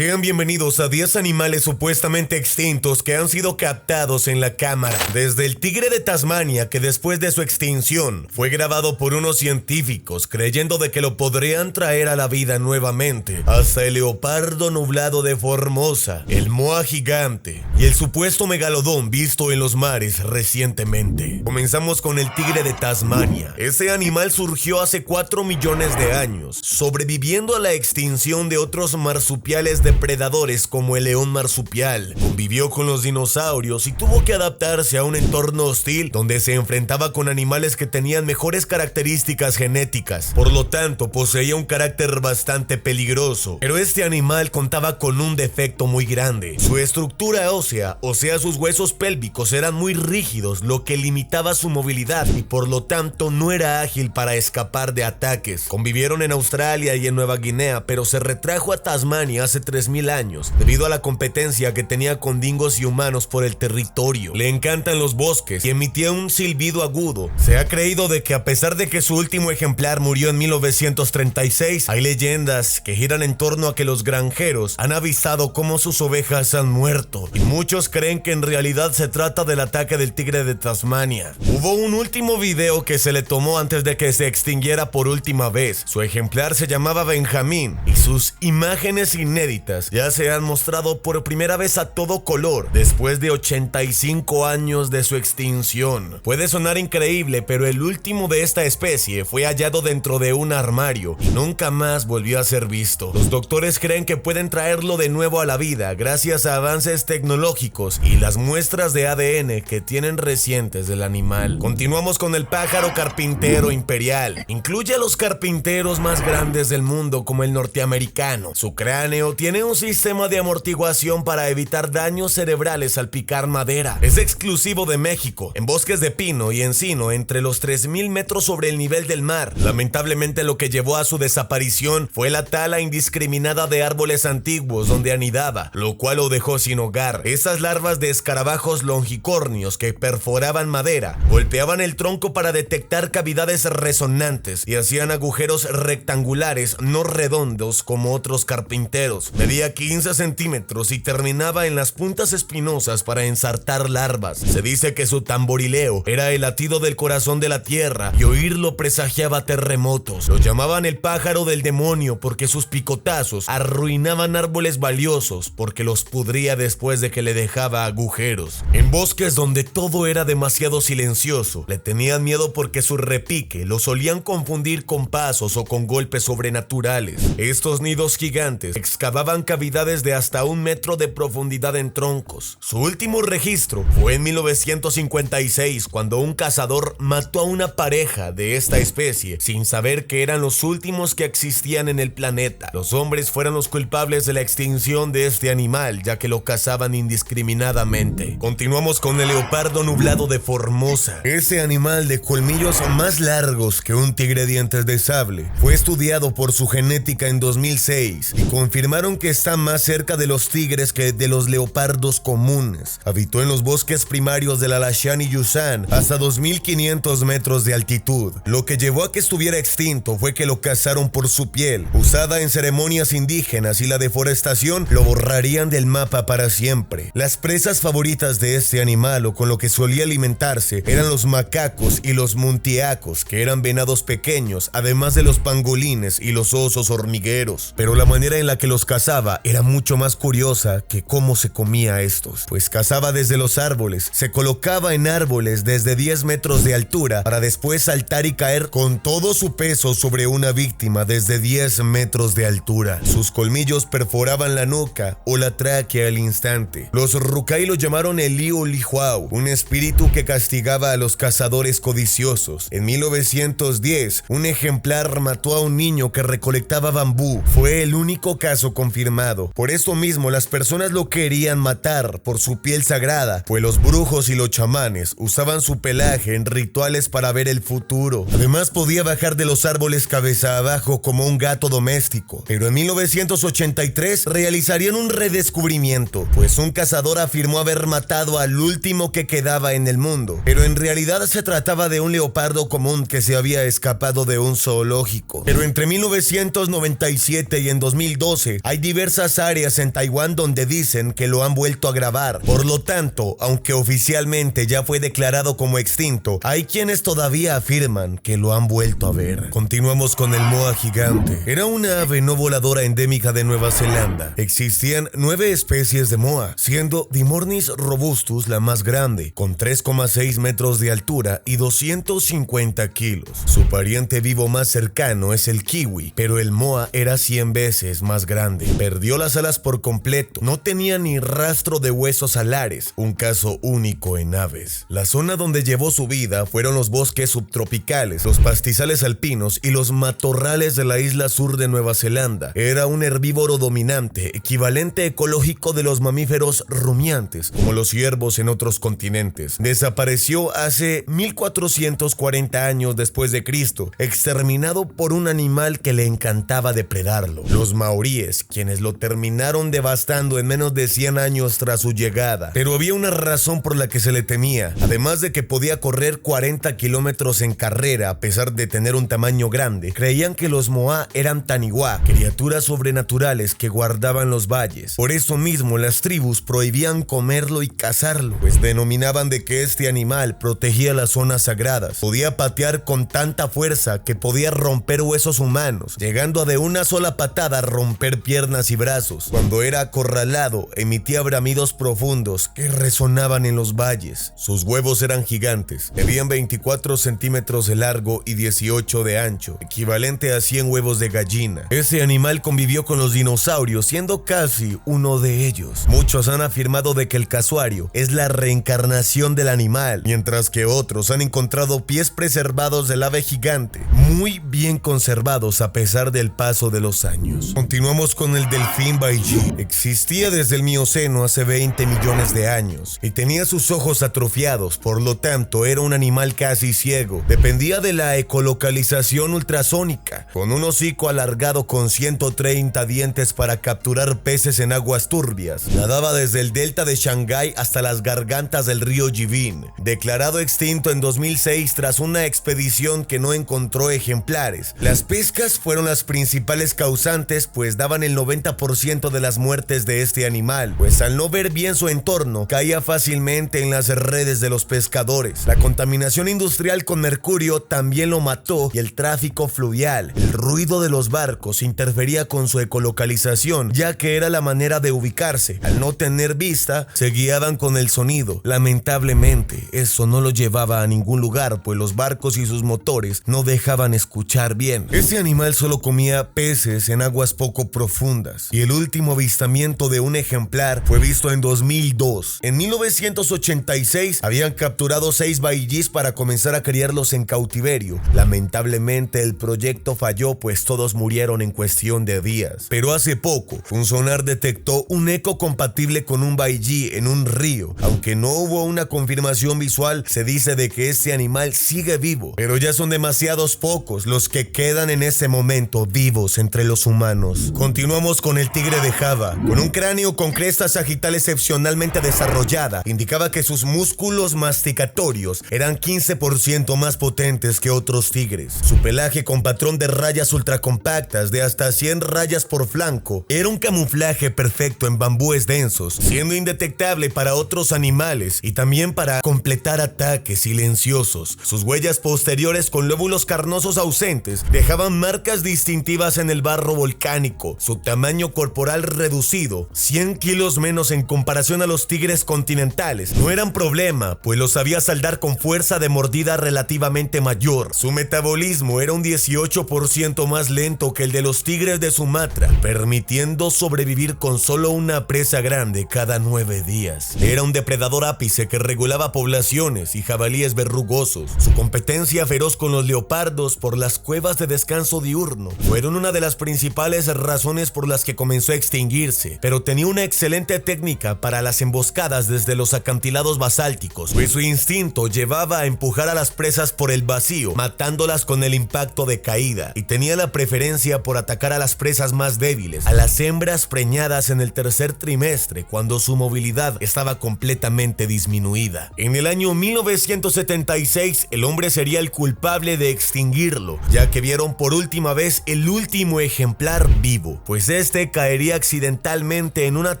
Sean bienvenidos a 10 animales supuestamente extintos que han sido captados en la cámara. Desde el tigre de Tasmania, que después de su extinción fue grabado por unos científicos creyendo de que lo podrían traer a la vida nuevamente, hasta el leopardo nublado de Formosa, el moa gigante y el supuesto megalodón visto en los mares recientemente. Comenzamos con el tigre de Tasmania. Ese animal surgió hace 4 millones de años, sobreviviendo a la extinción de otros marsupiales depredadores como el león marsupial. Convivió con los dinosaurios y tuvo que adaptarse a un entorno hostil donde se enfrentaba con animales que tenían mejores características genéticas. Por lo tanto, poseía un carácter bastante peligroso. Pero este animal contaba con un defecto muy grande. Su estructura ósea, o sea sus huesos pélvicos, eran muy rígidos, lo que limitaba su movilidad y por lo tanto no era ágil para escapar de ataques. Convivieron en Australia y en Nueva Guinea, pero se retrajo a Tasmania hace 3000 años debido a la competencia que tenía con dingos y humanos por el territorio. Le encantan los bosques y emitía un silbido agudo. Se ha creído de que a pesar de que su último ejemplar murió en 1936, hay leyendas que giran en torno a que los granjeros han avistado cómo sus ovejas han muerto y muchos creen que en realidad se trata del ataque del tigre de Tasmania. Hubo un último video que se le tomó antes de que se extinguiera por última vez. Su ejemplar se llamaba Benjamín y sus imágenes inéditas ya se han mostrado por primera vez a todo color después de 85 años de su extinción. Puede sonar increíble, pero el último de esta especie fue hallado dentro de un armario y nunca más volvió a ser visto. Los doctores creen que pueden traerlo de nuevo a la vida gracias a avances tecnológicos y las muestras de ADN que tienen recientes del animal. Continuamos con el pájaro carpintero imperial. Incluye a los carpinteros más grandes del mundo como el norteamericano. Su cráneo tiene un sistema de amortiguación para evitar daños cerebrales al picar madera. Es exclusivo de México, en bosques de pino y encino entre los 3000 metros sobre el nivel del mar. Lamentablemente lo que llevó a su desaparición fue la tala indiscriminada de árboles antiguos donde anidaba, lo cual lo dejó sin hogar. Esas larvas de escarabajos longicornios que perforaban madera, golpeaban el tronco para detectar cavidades resonantes y hacían agujeros rectangulares, no redondos como otros carpinteros. Medía 15 centímetros y terminaba en las puntas espinosas para ensartar larvas. Se dice que su tamborileo era el latido del corazón de la tierra y oírlo presagiaba terremotos. Lo llamaban el pájaro del demonio porque sus picotazos arruinaban árboles valiosos porque los pudría después de que le dejaba agujeros. En bosques donde todo era demasiado silencioso, le tenían miedo porque su repique lo solían confundir con pasos o con golpes sobrenaturales. Estos nidos gigantes excavaban cavidades de hasta 1 metro de profundidad en troncos. Su último registro fue en 1956 cuando un cazador mató a una pareja de esta especie sin saber que eran los últimos que existían en el planeta. Los hombres fueron los culpables de la extinción de este animal ya que lo cazaban indiscriminadamente. Continuamos con el leopardo nublado de Formosa. Ese animal de colmillos más largos que un tigre dientes de sable fue estudiado por su genética en 2006 y confirmaron que está más cerca de los tigres que de los leopardos comunes. Habitó en los bosques primarios del Alashan y Yushan hasta 2500 metros de altitud. Lo que llevó a que estuviera extinto fue que lo cazaron por su piel, usada en ceremonias indígenas, y la deforestación lo borrarían del mapa para siempre. Las presas favoritas de este animal, o con lo que solía alimentarse, eran los macacos y los muntiacos, que eran venados pequeños, además de los pangolines y los osos hormigueros. Pero la manera en la que los cazaba era mucho más curiosa que cómo se comía a estos, pues cazaba desde los árboles, se colocaba en árboles desde 10 metros de altura para después saltar y caer con todo su peso sobre una víctima desde 10 metros de altura. Sus colmillos perforaban la nuca o la tráquea al instante. Los Rukai lo llamaron el Liu Lihuau, un espíritu que castigaba a los cazadores codiciosos. En 1910, un ejemplar mató a un niño que recolectaba bambú. Fue el único caso confirmado. Por eso mismo las personas lo querían matar por su piel sagrada, pues los brujos y los chamanes usaban su pelaje en rituales para ver el futuro. Además podía bajar de los árboles cabeza abajo como un gato doméstico. Pero en 1983 realizarían un redescubrimiento, pues un cazador afirmó haber matado al último que quedaba en el mundo, pero en realidad se trataba de un leopardo común que se había escapado de un zoológico. Pero entre 1997 y en 2012 hay diversas áreas en Taiwán donde dicen que lo han vuelto a grabar. Por lo tanto, aunque oficialmente ya fue declarado como extinto, hay quienes todavía afirman que lo han vuelto a ver. Continuamos con el moa gigante. Era una ave no voladora endémica de Nueva Zelanda. Existían 9 especies de moa, siendo Dimornis robustus la más grande, con 3,6 metros de altura y 250 kilos. Su pariente vivo más cercano es el kiwi, pero el moa era 100 veces más grande. Perdió las alas por completo, no tenía ni rastro de huesos alares, un caso único en aves. La zona donde llevó su vida fueron los bosques subtropicales, los pastizales alpinos y los matorrales de la isla sur de Nueva Zelanda. Era un herbívoro dominante, equivalente ecológico de los mamíferos rumiantes, como los ciervos en otros continentes. Desapareció hace 1440 años después de Cristo, exterminado por un animal que le encantaba depredarlo. Los maoríes, quienes lo terminaron devastando en menos de 100 años tras su llegada. Pero había una razón por la que se le temía. Además de que podía correr 40 kilómetros en carrera a pesar de tener un tamaño grande, creían que los moa eran taniwá, criaturas sobrenaturales que guardaban los valles. Por eso mismo las tribus prohibían comerlo y cazarlo, pues denominaban de que este animal protegía las zonas sagradas. Podía patear con tanta fuerza que podía romper huesos humanos, llegando a de una sola patada romper piernas y brazos. Cuando era acorralado, emitía bramidos profundos que resonaban en los valles. Sus huevos eran gigantes, medían 24 centímetros de largo y 18 de ancho, equivalente a 100 huevos de gallina. Ese animal convivió con los dinosaurios, siendo casi uno de ellos. Muchos han afirmado de que el casuario es la reencarnación del animal, mientras que otros han encontrado pies preservados del ave gigante, muy bien conservados a pesar del paso de los años. Continuamos con el delfín baiji. Existía desde el Mioceno hace 20 millones de años y tenía sus ojos atrofiados, por lo tanto era un animal casi ciego. Dependía de la ecolocalización ultrasónica, con un hocico alargado con 130 dientes para capturar peces en aguas turbias. Nadaba desde el delta de Shanghái hasta las gargantas del río Yibin. Declarado extinto en 2006 tras una expedición que no encontró ejemplares. Las pescas fueron las principales causantes, pues daban el 90% de las muertes de este animal, pues al no ver bien su entorno, caía fácilmente en las redes de los pescadores. La contaminación industrial con mercurio también lo mató y el tráfico fluvial. El ruido de los barcos interfería con su ecolocalización, ya que era la manera de ubicarse. Al no tener vista, se guiaban con el sonido. Lamentablemente, eso no lo llevaba a ningún lugar, pues los barcos y sus motores no dejaban escuchar bien. Este animal solo comía peces en aguas poco profundas, y el último avistamiento de un ejemplar fue visto en 2002. En 1986 habían capturado 6 baijís para comenzar a criarlos en cautiverio. Lamentablemente el proyecto falló, pues todos murieron en cuestión de días. Pero hace poco, un sonar detectó un eco compatible con un baijí en un río. Aunque no hubo una confirmación visual, se dice de que este animal sigue vivo, pero ya son demasiados pocos los que quedan en ese momento vivos entre los humanos. Continuamos con el tigre de Java. Con un cráneo con cresta sagital excepcionalmente desarrollada, indicaba que sus músculos masticatorios eran 15% más potentes que otros tigres. Su pelaje con patrón de rayas ultracompactas de hasta 100 rayas por flanco era un camuflaje perfecto en bambúes densos, siendo indetectable para otros animales y también para completar ataques silenciosos. Sus huellas posteriores con lóbulos carnosos ausentes dejaban marcas distintivas en el barro volcánico. Su tamaño corporal reducido, 100 kilos menos en comparación a los tigres continentales, no eran problema, pues los sabía saldar con fuerza de mordida relativamente mayor. Su metabolismo era un 18% más lento que el de los tigres de Sumatra, permitiendo sobrevivir con solo una presa grande cada 9 días. Era un depredador ápice que regulaba poblaciones y jabalíes verrugosos. Su competencia feroz con los leopardos por las cuevas de descanso diurno fueron una de las principales razones por las que comenzó a extinguirse, pero tenía una excelente técnica para las emboscadas desde los acantilados basálticos, pues su instinto llevaba a empujar a las presas por el vacío, matándolas con el impacto de caída, y tenía la preferencia por atacar a las presas más débiles, a las hembras preñadas en el tercer trimestre, cuando su movilidad estaba completamente disminuida. En el año 1976, el hombre sería el culpable de extinguirlo, ya que vieron por última vez el último ejemplar vivo, pues este caería accidentalmente en una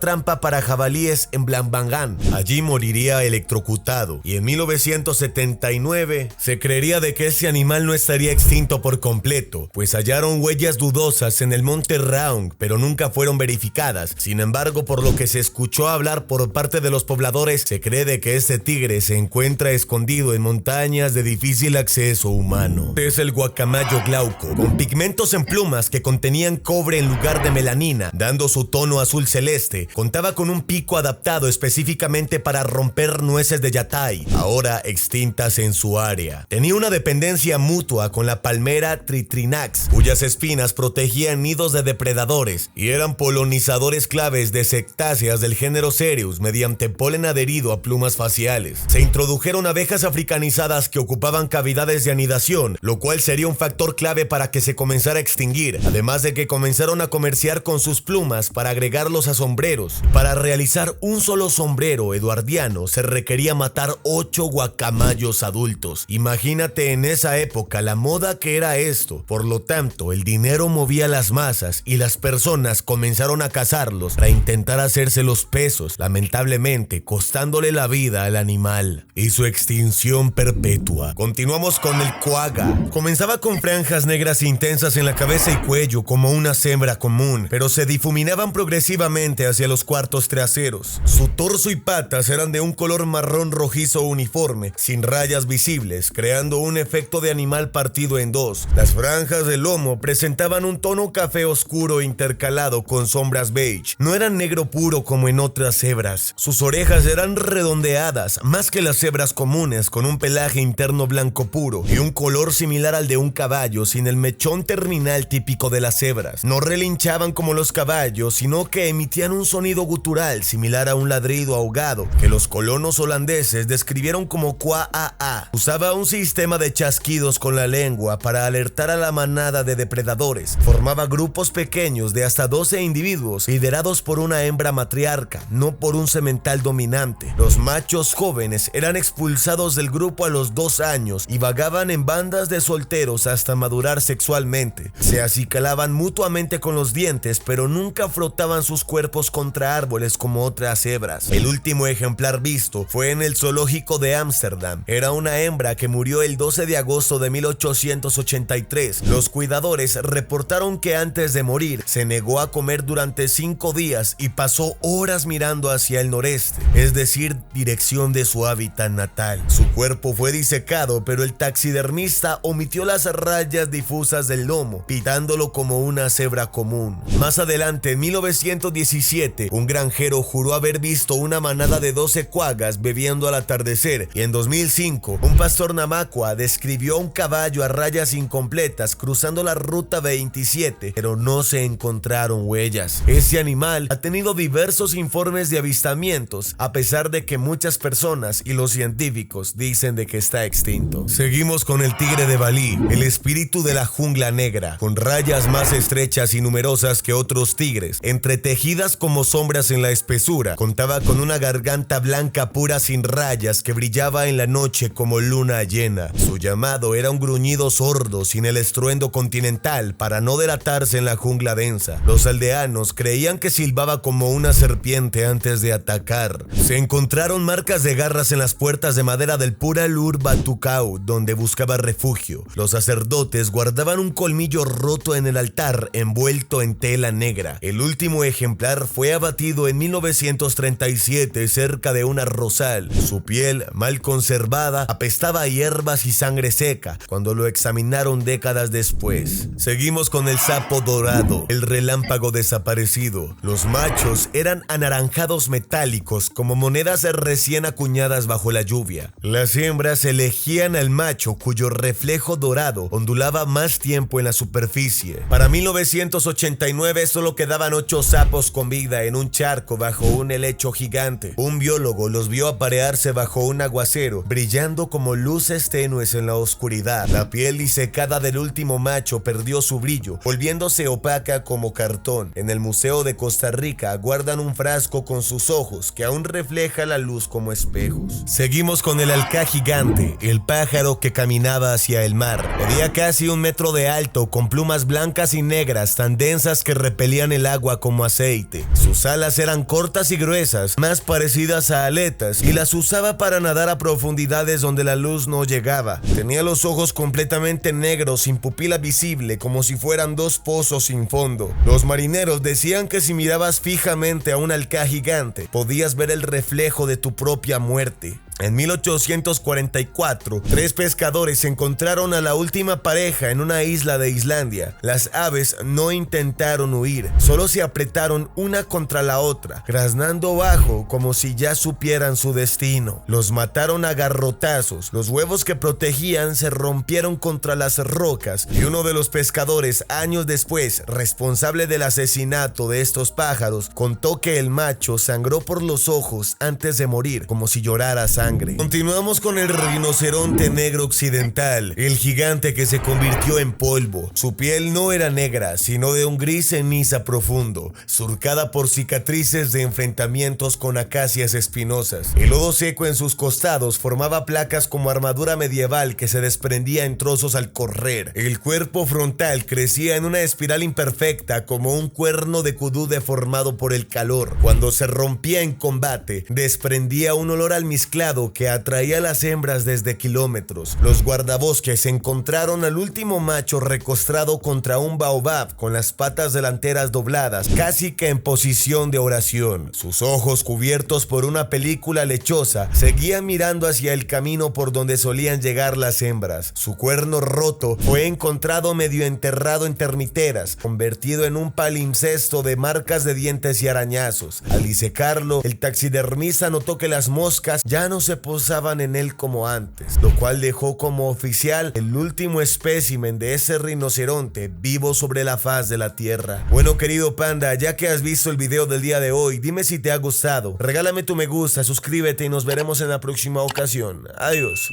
trampa para jabalíes en Blanbangan. Allí moriría electrocutado, y en 1979 se creería de que ese animal no estaría extinto por completo, pues hallaron huellas dudosas en el monte Raung, pero nunca fueron verificadas. Sin embargo, por lo que se escuchó hablar por parte de los pobladores, se cree de que este tigre se encuentra escondido en montañas de difícil acceso humano. Es el guacamayo glauco, con pigmentos en plumas que contenían cobre en lugar de melanina, dando su tono azul celeste. Contaba con un pico adaptado específicamente para romper nueces de yatay, ahora extintas en su área. Tenía una dependencia mutua con la palmera Tritrinax, cuyas espinas protegían nidos de depredadores y eran polinizadores claves de cetáceas del género Cereus mediante polen adherido a plumas faciales. Se introdujeron abejas africanizadas que ocupaban cavidades de anidación, lo cual sería un factor clave para que se comenzara a extinguir, además de que comenzaron a comerciar con sus plumas para agregarlos a sombreros. Para realizar un solo sombrero eduardiano se requería matar 8 guacamayos adultos. Imagínate en esa época la moda que era esto. Por lo tanto, el dinero movía las masas y las personas comenzaron a cazarlos para intentar hacerse los pesos, lamentablemente costándole la vida al animal y su extinción perpetua. Continuamos con el quagga. Comenzaba con franjas negras intensas en la cabeza y cuello como una cebra común, pero se difuminaban progresivamente hacia los cuartos traseros. Su torso y patas eran de un color marrón rojizo uniforme, sin rayas visibles, creando un efecto de animal partido en dos. Las franjas del lomo presentaban un tono café oscuro intercalado con sombras beige. No eran negro puro como en otras cebras. Sus orejas eran redondeadas, más que las cebras comunes, con un pelaje interno blanco puro y un color similar al de un caballo, sin el mechón terminal típico de las cebras. No relinchaban como los caballos, sino que emitían un sonido gutural similar a un ladrido ahogado, que los colonos holandeses describieron como quaa. Usaba un sistema de chasquidos con la lengua para alertar a la manada de depredadores. Formaba grupos pequeños de hasta 12 individuos, liderados por una hembra matriarca, no por un semental dominante. Los machos jóvenes eran expulsados del grupo a los 2 años y vagaban en bandas de solteros hasta madurar sexualmente. Se acicalaban mutuamente con los dientes, pero nunca frotaban sus cuerpos contra árboles como otras cebras. El último ejemplar visto fue en el zoológico de Ámsterdam. Era una hembra que murió el 12 de agosto de 1883. Los cuidadores reportaron que antes de morir se negó a comer durante 5 días y pasó horas mirando hacia el noreste, es decir, dirección de su hábitat natal. Su cuerpo fue disecado, pero el taxidermista omitió las rayas difusas del lomo, pintándolo como una cebra común. Más adelante, en 1917, un granjero juró haber visto una manada de 12 quaggas bebiendo al atardecer, y en 2005, un pastor namaqua describió un caballo a rayas incompletas cruzando la ruta 27, pero no se encontraron huellas. Ese animal ha tenido diversos informes de avistamientos, a pesar de que muchas personas y los científicos dicen de que está extinto. Seguimos con el tigre de Bali, el espíritu de la jungla negra, con rayas más estrechas y numerosas que otros tigres, entretejidas como sombras en la espesura. Contaba con una garganta blanca pura sin rayas que brillaba en la noche como luna llena. Su llamado era un gruñido sordo sin el estruendo continental para no delatarse en la jungla densa. Los aldeanos creían que silbaba como una serpiente antes de atacar. Se encontraron marcas de garras en las puertas de madera del Pura Lur Batucau, donde buscaba refugio. Los sacerdotes guardaban un colmillo roto en el altar envuelto en tela negra. El último ejemplar fue abatido en 1937 cerca de un arrozal. Su piel, mal conservada, apestaba a hierbas y sangre seca cuando lo examinaron décadas después. Seguimos con el sapo dorado, el relámpago desaparecido. Los machos eran anaranjados metálicos como monedas recién acuñadas bajo la lluvia. Las hembras elegían al macho cuyo reflejo dorado ondulaba más tiempo en la superficie. Para 1989 solo quedaban 8 sapos con vida en un charco bajo un helecho gigante. Un biólogo los vio aparearse bajo un aguacero, brillando como luces tenues en la oscuridad. La piel disecada del último macho perdió su brillo, volviéndose opaca como cartón. En el Museo de Costa Rica guardan un frasco con sus ojos que aún refleja la luz como espejos. Seguimos con el alcá gigante, el pájaro que caminaba hacia el mar. Medía casi 1 metro de alto, con plumas blancas y negras tan densas garras que repelían el agua como aceite. Sus alas eran cortas y gruesas, más parecidas a aletas, y las usaba para nadar a profundidades donde la luz no llegaba. Tenía los ojos completamente negros, sin pupila visible, como si fueran dos pozos sin fondo. Los marineros decían que si mirabas fijamente a un halcán gigante, podías ver el reflejo de tu propia muerte. En 1844, 3 pescadores encontraron a la última pareja en una isla de Islandia. Las aves no intentaron huir, solo se apretaron una contra la otra, graznando bajo como si ya supieran su destino. Los mataron a garrotazos, los huevos que protegían se rompieron contra las rocas y uno de los pescadores, años después, responsable del asesinato de estos pájaros, contó que el macho sangró por los ojos antes de morir, como si llorara sangre. Continuamos con el rinoceronte negro occidental, el gigante que se convirtió en polvo. Su piel no era negra, sino de un gris ceniza profundo, surcada por cicatrices de enfrentamientos con acacias espinosas. El lodo seco en sus costados formaba placas como armadura medieval que se desprendía en trozos al correr. El cuerpo frontal crecía en una espiral imperfecta como un cuerno de kudú deformado por el calor. Cuando se rompía en combate, desprendía un olor almizclado que atraía a las hembras desde kilómetros. Los guardabosques encontraron al último macho recostado contra un baobab con las patas delanteras dobladas, casi que en posición de oración. Sus ojos, cubiertos por una película lechosa, seguían mirando hacia el camino por donde solían llegar las hembras. Su cuerno roto fue encontrado medio enterrado en termiteras, convertido en un palimpsesto de marcas de dientes y arañazos. Al disecarlo, el taxidermista notó que las moscas ya no se posaban en él como antes, lo cual dejó como oficial el último espécimen de ese rinoceronte vivo sobre la faz de la tierra. Bueno, querido panda, ya que has visto el video del día de hoy, dime si te ha gustado, regálame tu me gusta, suscríbete y nos veremos en la próxima ocasión. Adiós.